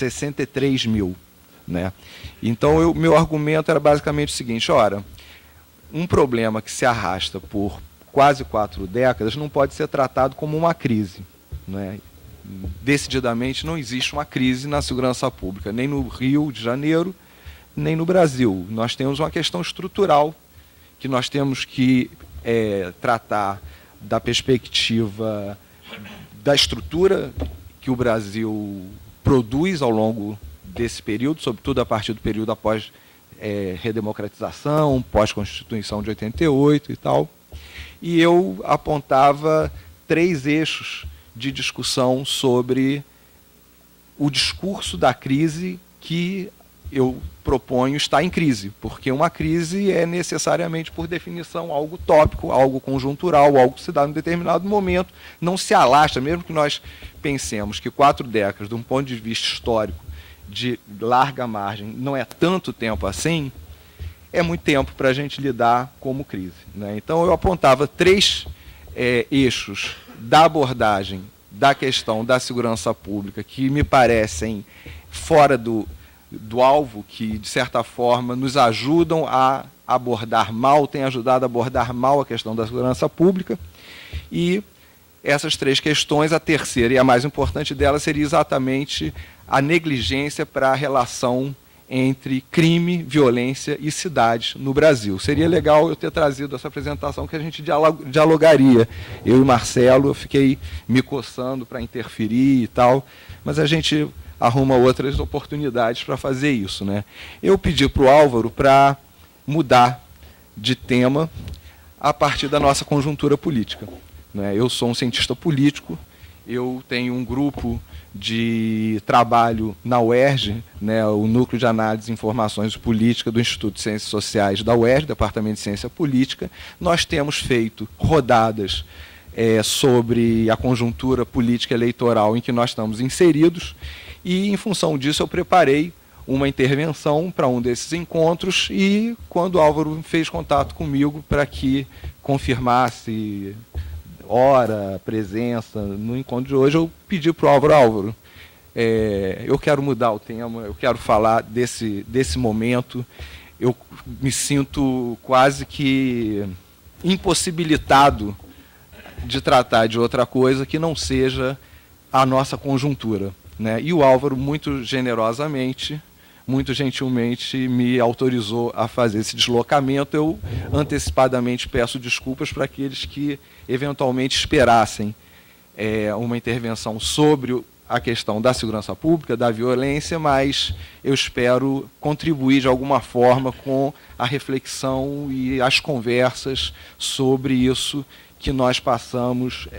63 mil. Né? Então, meu argumento era basicamente o seguinte: ora, um problema que se arrasta por quase 4 décadas não pode ser tratado como uma crise. Né? Decididamente não existe uma crise na segurança pública, nem no Rio de Janeiro, nem no Brasil. Nós temos uma questão estrutural que nós temos que tratar da perspectiva da estrutura que o Brasil produz ao longo desse período, sobretudo a partir do período após redemocratização, pós-Constituição de 88 e tal. E eu apontava 3 eixos de discussão sobre o discurso da crise que eu proponho estar em crise, porque uma crise é necessariamente, por definição, algo tópico, algo conjuntural, algo que se dá em determinado momento, não se alastra, mesmo que nós pensemos que 4 décadas, de um ponto de vista histórico, de larga margem, não é tanto tempo assim, é muito tempo para a gente lidar como crise. Né? Então, eu apontava 3 eixos da abordagem da questão da segurança pública que me parecem fora do alvo, que, de certa forma, nos ajudam a abordar mal, têm ajudado a abordar mal a questão da segurança pública. E essas 3 questões, a terceira e a mais importante delas seria exatamente a negligência para a relação entre crime, violência e cidade no Brasil. Seria legal eu ter trazido essa apresentação que a gente dialogaria. Eu e Marcelo, eu fiquei me coçando para interferir e tal, mas a gente arruma outras oportunidades para fazer isso. Né? Eu pedi para o Álvaro para mudar de tema a partir da nossa conjuntura política. Né? Eu sou um cientista político, eu tenho um grupo de trabalho na UERJ, né, o Núcleo de Análise e Informações Políticas do Instituto de Ciências Sociais da UERJ, Departamento de Ciência Política. Nós temos feito rodadas sobre a conjuntura política eleitoral em que nós estamos inseridos, e, em função disso, eu preparei uma intervenção para um desses encontros, e quando o Álvaro fez contato comigo para que confirmasse hora, presença no encontro de hoje, eu pedi para o Álvaro, eu quero mudar o tema, eu quero falar desse momento, eu me sinto quase que impossibilitado de tratar de outra coisa que não seja a nossa conjuntura. Né? E o Álvaro, muito generosamente, muito gentilmente, me autorizou a fazer esse deslocamento. Eu antecipadamente peço desculpas para aqueles que eventualmente esperassem uma intervenção sobre a questão da segurança pública, da violência, mas eu espero contribuir de alguma forma com a reflexão e as conversas sobre isso que nós passamos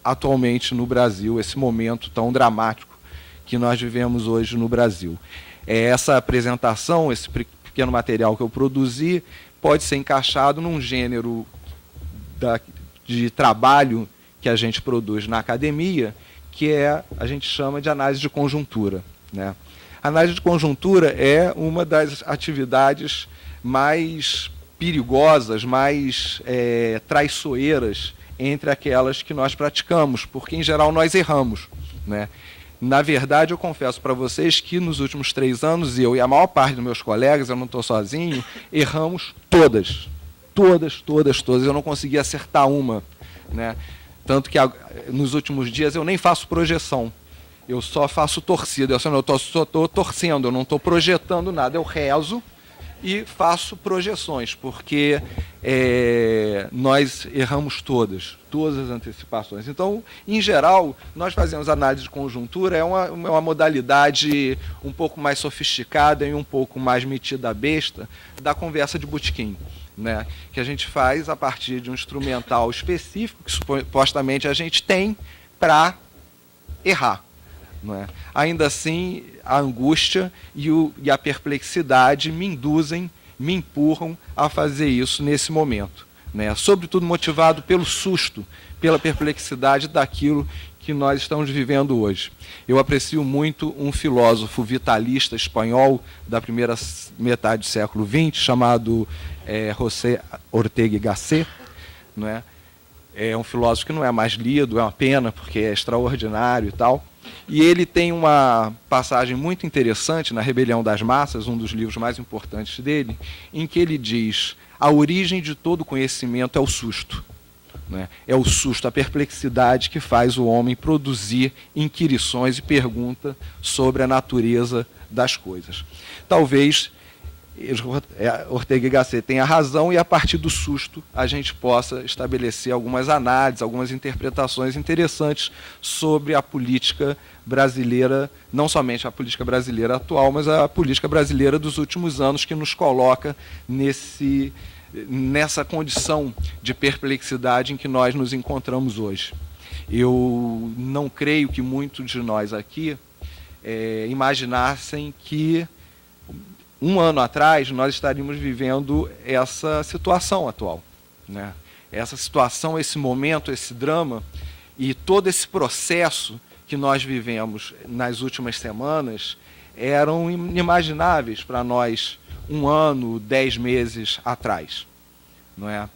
atualmente no Brasil, esse momento tão dramático que nós vivemos hoje no Brasil. Essa apresentação, esse pequeno material que eu produzi, pode ser encaixado num gênero de trabalho que a gente produz na academia, que a gente chama de análise de conjuntura. Né? A análise de conjuntura é uma das atividades mais perigosas, mais traiçoeiras entre aquelas que nós praticamos, porque, em geral, nós erramos. Né? Na verdade, eu confesso para vocês que nos últimos 3 anos, eu e a maior parte dos meus colegas, eu não estou sozinho, erramos todas. Todas. Eu não consegui acertar uma. Né? Tanto que nos últimos dias eu nem faço projeção. Eu só faço torcida. Eu só estou torcendo, eu não estou projetando nada. Eu rezo e faço projeções, porque nós erramos todas as antecipações. Então, em geral, nós fazemos análise de conjuntura, é uma modalidade um pouco mais sofisticada e um pouco mais metida à besta da conversa de botequim, né? Que a gente faz a partir de um instrumental específico que supostamente a gente tem para errar. Não é? Ainda assim, a angústia e a perplexidade me induzem, me empurram a fazer isso nesse momento. Né? Sobretudo motivado pelo susto, pela perplexidade daquilo que nós estamos vivendo hoje. Eu aprecio muito um filósofo vitalista espanhol da primeira metade do século XX, chamado José Ortega y Gasset. Não é? É um filósofo que não é mais lido, é uma pena, porque é extraordinário e tal. E ele tem uma passagem muito interessante na Rebelião das Massas, um dos livros mais importantes dele, em que ele diz: a origem de todo conhecimento é o susto. Né? É o susto, a perplexidade que faz o homem produzir inquirições e pergunta sobre a natureza das coisas. Talvez Ortega y Gasset tenha razão, e a partir do susto a gente possa estabelecer algumas análises, algumas interpretações interessantes sobre a política brasileira, não somente a política brasileira atual, mas a política brasileira dos últimos anos, que nos coloca nessa condição de perplexidade em que nós nos encontramos hoje. Eu não creio que muitos de nós aqui imaginassem que um ano atrás nós estaríamos vivendo essa situação atual, né? Essa situação, esse momento, esse drama e todo esse processo que nós vivemos nas últimas semanas eram inimagináveis para nós um ano, 10 meses atrás. Não é?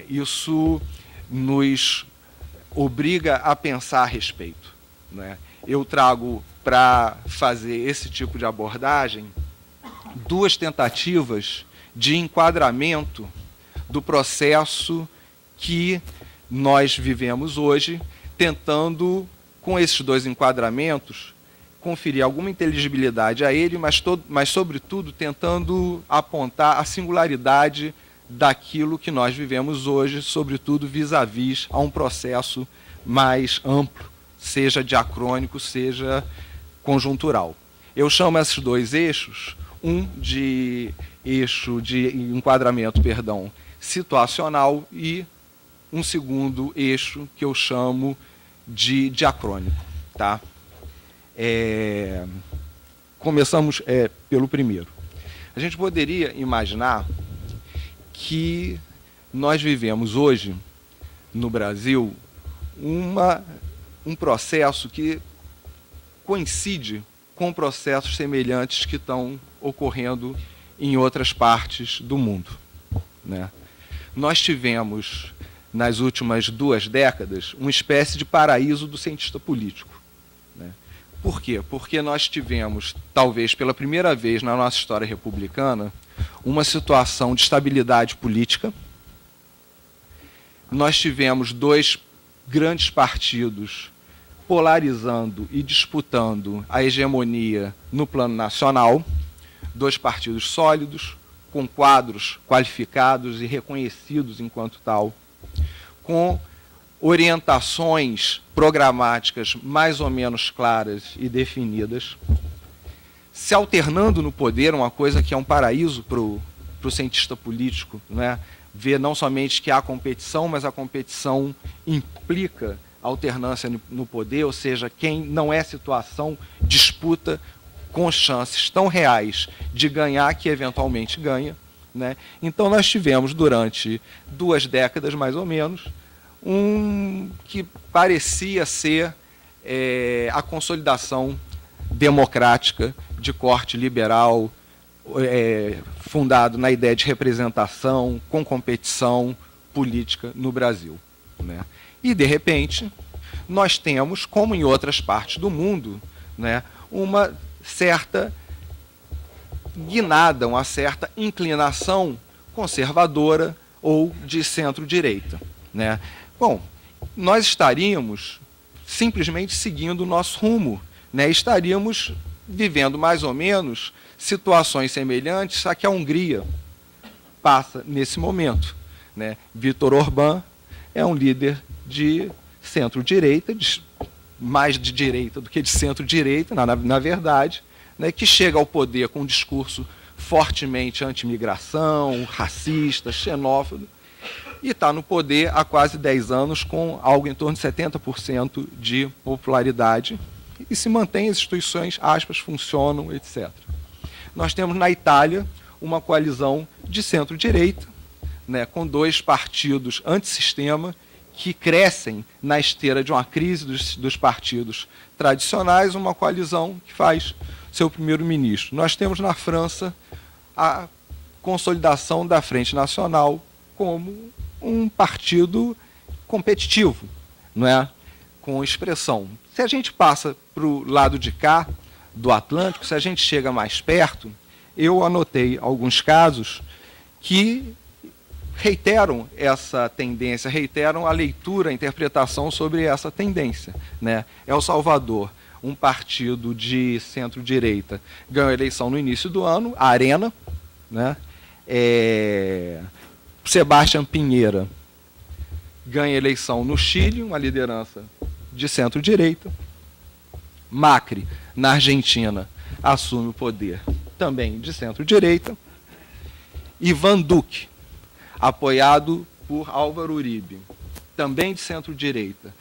Isso nos obriga a pensar a respeito. Não é? Eu trago para fazer esse tipo de abordagem duas tentativas de enquadramento do processo que nós vivemos hoje, tentando, com esses dois enquadramentos, conferir alguma inteligibilidade a ele, mas sobretudo, tentando apontar a singularidade daquilo que nós vivemos hoje, sobretudo vis-à-vis a um processo mais amplo, seja diacrônico, seja conjuntural. Eu chamo esses dois eixos, um de eixo de enquadramento, situacional, e um segundo eixo que eu chamo de diacrônico. Tá? Começamos pelo primeiro. A gente poderia imaginar que nós vivemos hoje, no Brasil, um processo que coincide com processos semelhantes que estão ocorrendo em outras partes do mundo. Né? Nós tivemos, nas últimas 2 décadas, uma espécie de paraíso do cientista político. Né? Por quê? Porque nós tivemos, talvez pela primeira vez na nossa história republicana, uma situação de estabilidade política. Nós tivemos 2 grandes partidos polarizando e disputando a hegemonia no plano nacional, 2 partidos sólidos, com quadros qualificados e reconhecidos enquanto tal, com orientações programáticas mais ou menos claras e definidas, se alternando no poder, uma coisa que é um paraíso para o cientista político, né? Ver não somente que há competição, mas a competição implica alternância no poder, ou seja, quem não é situação disputa com chances tão reais de ganhar que eventualmente ganha. Né? Então nós tivemos durante 2 décadas, mais ou menos, que parecia ser a consolidação democrática de corte liberal, fundado na ideia de representação, com competição política no Brasil. Né? E, de repente, nós temos, como em outras partes do mundo, né, uma certa guinada, uma certa inclinação conservadora ou de centro-direita. Né? Bom, nós estaríamos simplesmente seguindo o nosso rumo, né? Estaríamos vivendo mais ou menos situações semelhantes a que a Hungria passa nesse momento. Né? Viktor Orbán é um líder de centro-direita, mais de direita do que de centro-direita, na verdade, né, que chega ao poder com um discurso fortemente anti-imigração, racista, xenófobo, e está no poder há quase 10 anos com algo em torno de 70% de popularidade, e se mantém, as instituições, aspas, funcionam, etc. Nós temos na Itália uma coalizão de centro-direita, né, com 2 partidos antissistema, que crescem na esteira de uma crise dos partidos tradicionais, uma coalizão que faz seu primeiro-ministro. Nós temos na França a consolidação da Frente Nacional como um partido competitivo, não é? Com expressão. Se a gente passa para o lado de cá, do Atlântico, se a gente chega mais perto, eu anotei alguns casos que reiteram essa tendência, reiteram a leitura, a interpretação sobre essa tendência, né? El Salvador, um partido de centro-direita, ganhou a eleição no início do ano, a Arena, né? Sebastián Piñera ganha a eleição no Chile, uma liderança de centro-direita. Macri, na Argentina, assume o poder também de centro-direita. Ivan Duque, apoiado por Álvaro Uribe, também de centro-direita,